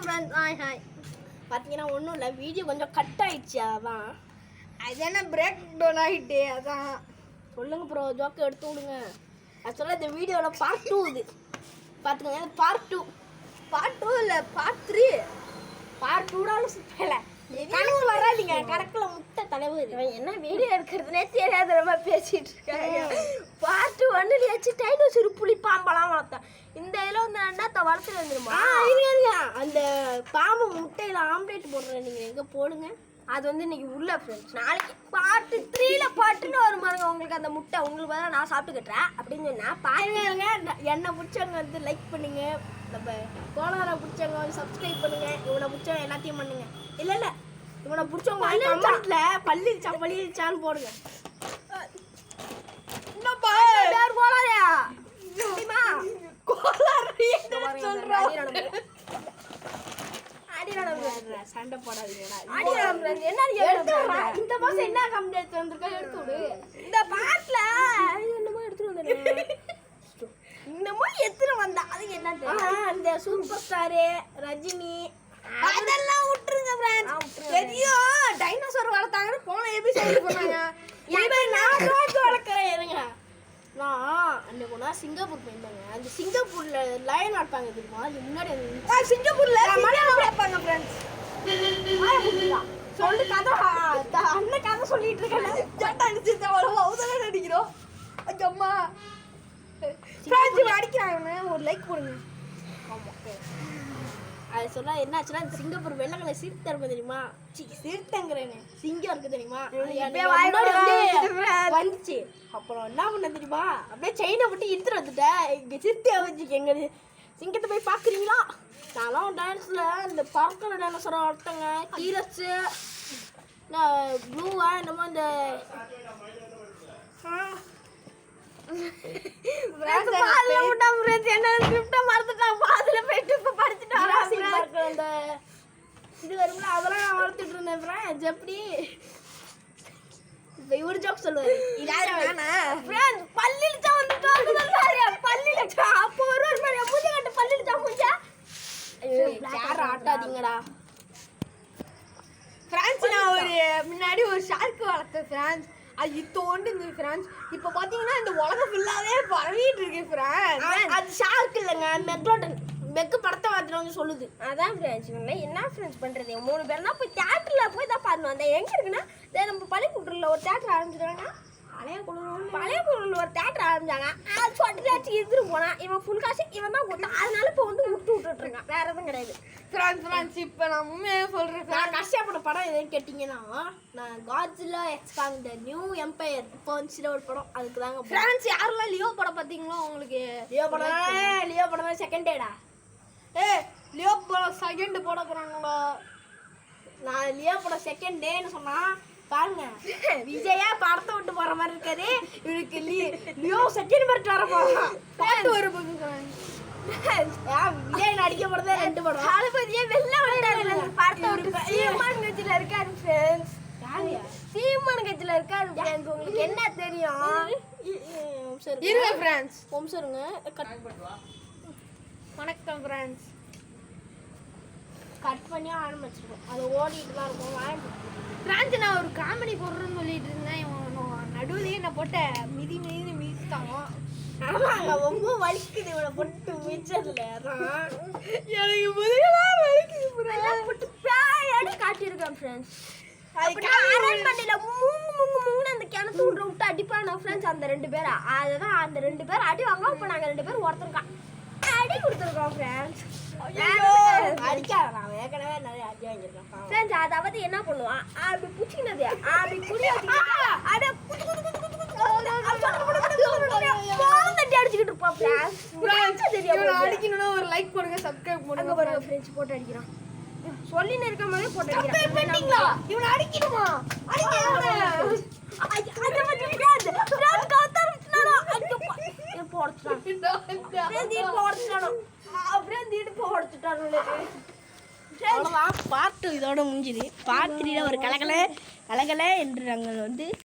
friends hi பார்த்தீங்கன்னா ஒன்றும் இல்லை வீடியோ கொஞ்சம் கட் ஆயிடுச்சு அதான் அது என்ன பிரேக் டவுன் ஆகிட்டு அதான் சொல்லுங்கள் ப்ரோ ஜோக்கை எடுத்து விடுங்க ஆக்சுவலாக இந்த வீடியோவில் பார்ட் 2 இது பார்த்துக்கோங்க பார்ட் 2 இல்லை பார்ட் 3 பார்ட் 2டாலும் சுற்றலை கணக்கு வராதிங்க கணக்கில் முட்டை தலைவர் என்ன வீடியோ எடுக்கிறதுனே தெரியாத ரொம்ப பேசிகிட்டு இருக்காங்க பார்ட் 1 டைனோசர் புலி பாம்பெல்லாம் வளர்த்தேன் இந்த இதில் வந்து அண்ணாத்த வளர்த்துட்டு வந்துருமா இருங்க அந்த பாம்பு முட்டையில் ஆம்லேட் போடுறேன் நீங்கள் எங்கே போடுங்க அது வந்து இன்னைக்கு உள்ள ஃப்ரெண்ட்ஸ் நாளைக்கு பார்ட் 3ல பாட்டுன்னு வரும் பாருங்க உங்களுக்கு அந்த முட்டை உங்களுக்கு பதிலாக நான் சாப்பிட்டு கட்டுறேன் அப்படின்னு சொன்னால் பாருங்க என்னை பிடிச்சவங்க வந்து லைக் பண்ணுங்க நம்ம கோலாரை பிடிச்சவங்க வந்து சப்ஸ்கிரைப் பண்ணுங்க இவனை பிடிச்சவங்க எல்லாத்தையும் பண்ணுங்க இல்லை இவனை பிடிச்சவங்க கமெண்ட்ல பள்ளிச்சான்னு போடுங்க என்னப்பா யார் கோலாரையா சண்டை போடாதீங்கடா இந்த மாசம் என்ன கம்பெனி எடுத்து வந்திருக்கா எடுத்து விடு இந்த பாட்டுல என்னமோ எடுத்துட்டு வந்தேன் இன்னமோ எடுத்துட்டு வந்தா அது என்ன அந்த சூப்பர் ஸ்டாரு ரஜினி அதெல்லாம் விட்டுருங்க ஃப்ரெண்ட்ஸ் தெரியும் டைனோசர் வளர்த்தாங்கன்னு போன எபிசோட் பண்ணாங்க நான் வளர்க்குறேன் இருங்க நான் அன்னைக்கு ஒன்றா சிங்கப்பூர் போயிருந்தாங்க அந்த சிங்கப்பூர்ல லயன் வளர்ப்பாங்க தெரியுமா அது முன்னாடி சிங்கப்பூர்ல வளர்ப்பாங்க ஃப்ரெண்ட்ஸ் சொல்லு கதை அண்ணன் கதை சொல்லிட்டு இருக்கேன் சட்டை அடிச்சு அவ்வளோ நடிக்கிறோம் அம்மா அடிக்கிறாங்க ஒரு லைக் போடுங்க அது சொன்னா என்னாச்சுன்னா சிங்கப்பூர் வெள்ளங்களை சிரித்த இருக்கும் தெரியுமா சிரித்தங்கிறேன்னு சிங்கம் இருக்கு தெரியுமா வந்துச்சு அப்புறம் என்ன பண்ண தெரியுமா அப்படியே செயினை விட்டு இழுத்துட்டு வந்துட்டேன் இங்கே சிரித்தே வச்சுக்க எங்க சிங்கத்தை போய் பார்க்குறீங்களா நானும் டான்ஸில் இந்த பறக்கிற டான்ஸரை வளர்த்தங்க டீரஸு ப்ளூவா என்னமோ இந்த இது வரும்ல அதெல்லாம் நான் வளர்த்துட்டு இருந்தேன் எப்படி இவரு ஜோக் சொல்லுவாரு பள்ளியில அப்போ ஒரு பூஜை கட்டு பள்ளியில பூஜை ஆட்டாதீங்கடா பிரான்ஸ் நான் ஒரு முன்னாடி ஒரு ஷார்க்கு வளர்த்தேன் பிரான்ஸ் அது தோண்டு இருந்தது ஃப்ரெண்ட்ஸ் இப்போ பார்த்தீங்கன்னா இந்த உலகம் ஃபுல்லாகவே பரவிட்டு இருக்கு ஃப்ரெண்ட்ஸ் அது ஷார்க் இல்லைங்க மெக்லோட்டன் மெக்கு படத்தை பார்த்துட்டு வந்து சொல்லுது அதான் ஃப்ரெண்ட்ஸ் என்ன ஃப்ரெண்ட்ஸ் பண்ணுறது 3 பேர்னா போய் தேட்டரில் போய் தான் பாருங்க அந்த எங்கே இருக்குன்னா நம்ம பள்ளிக்கூட்டில் ஒரு தேட்டர் ஆரம்பிச்சிருக்காங்க பழைய குழுவில் ஒரு தேட்டர் ஆரம்பிச்சாங்க அது சொல்லிட்டு எடுத்துட்டு போனான் இவன் ஃபுல் காசு இவன் தான் கொடுத்தான் அதனால இப்போ வந்து விட்டுட்டு இருக்கான் வேற எதுவும் கிடையாது ஃப்ரெண்ட்ஸ் இப்போ நான் உண்மையாக சொல்கிறேன் நான் கஷ்டப்பட்ட படம் எதுன்னு கேட்டிங்கன்னா நான் Godzilla x Kong the new empire இப்போ வந்துச்சுல ஒரு படம் அதுக்கு தாங்க ஃப்ரெண்ட்ஸ் யாரெல்லாம் லியோ படம் பார்த்தீங்களோ உங்களுக்கு லியோ படம் தான் செகண்ட் டேடா லியோ படம் செகண்ட் போட போகிறாங்களா நான் லியோ படம் செகண்ட் டேன்னு சொன்னால் பாருங்க விஜயா படத்தை விட்டு போற மாதிரி இருக்காது இவருக்கு லியோ செகண்ட் பார்ட் வர போறான் பாட்டு வர போகுது விஜய் நடிக்க போறதே 2 படம் தளபதியே வெள்ள விளையாடுற பார்ட் ஒரு சீமான் கட்சியில இருக்காரு ஃப்ரெண்ட்ஸ் சீமான் கட்சியில இருக்காரு ஃப்ரெண்ட்ஸ் உங்களுக்கு என்ன தெரியும் இருங்க ஃப்ரெண்ட்ஸ் சொல்லுங்க வணக்கம் ஃப்ரெண்ட்ஸ் கட் பண்ணி ஆரம்பிச்சிருக்கோம் அது ஓடிட்டு தான் இருக்கும் ஃப்ரான்ஸ் நான் ஒரு காமெடி போடுறேன்னு சொல்லிட்டு இருந்தேன் நடுவுலேயே நான் போட்ட மிதித்தாங்க ஆமாங்க ரொம்ப வலிக்குது இவனை போட்டு மிச்சதுல எனக்கு முதலாம் வலிக்குது போட்டு பேயாடி காட்டியிருக்கேன் ஃப்ரெண்ட்ஸ் அரண்மனையில மூங்கு அந்த கிணத்து விட்டு அடிப்பான ஃப்ரெண்ட்ஸ் அந்த 2 பேரா அதுதான் அந்த 2 பேர் அடி வாங்க இப்போ நாங்கள் 2 பேர் ஒருத்தருக்கோம் அடி கொடுத்துருக்கோம் ஃப்ரெண்ட்ஸ் அதாவது என்ன பண்ணுவான் அப்படி புடிச்சினது அப்படி புடி அடிச்சுக்கிட்டு இருப்பான் அடிக்கணும்னா ஒரு லைக் போடுங்க சப்ஸ்கிரைப் பண்ணுங்க பாருங்க ஃப்ரெண்ட்ஸ் போட்டு அடிக்கிறான் சொல்லின்னு இருக்க மாதிரி போட்டு அடிக்கிறான் இவனை அடிக்கணுமா பாட்டு இதோட முடிஞ்சுது பார்ட் 3ல ஒரு கலகலை என்று நாங்கள் வந்து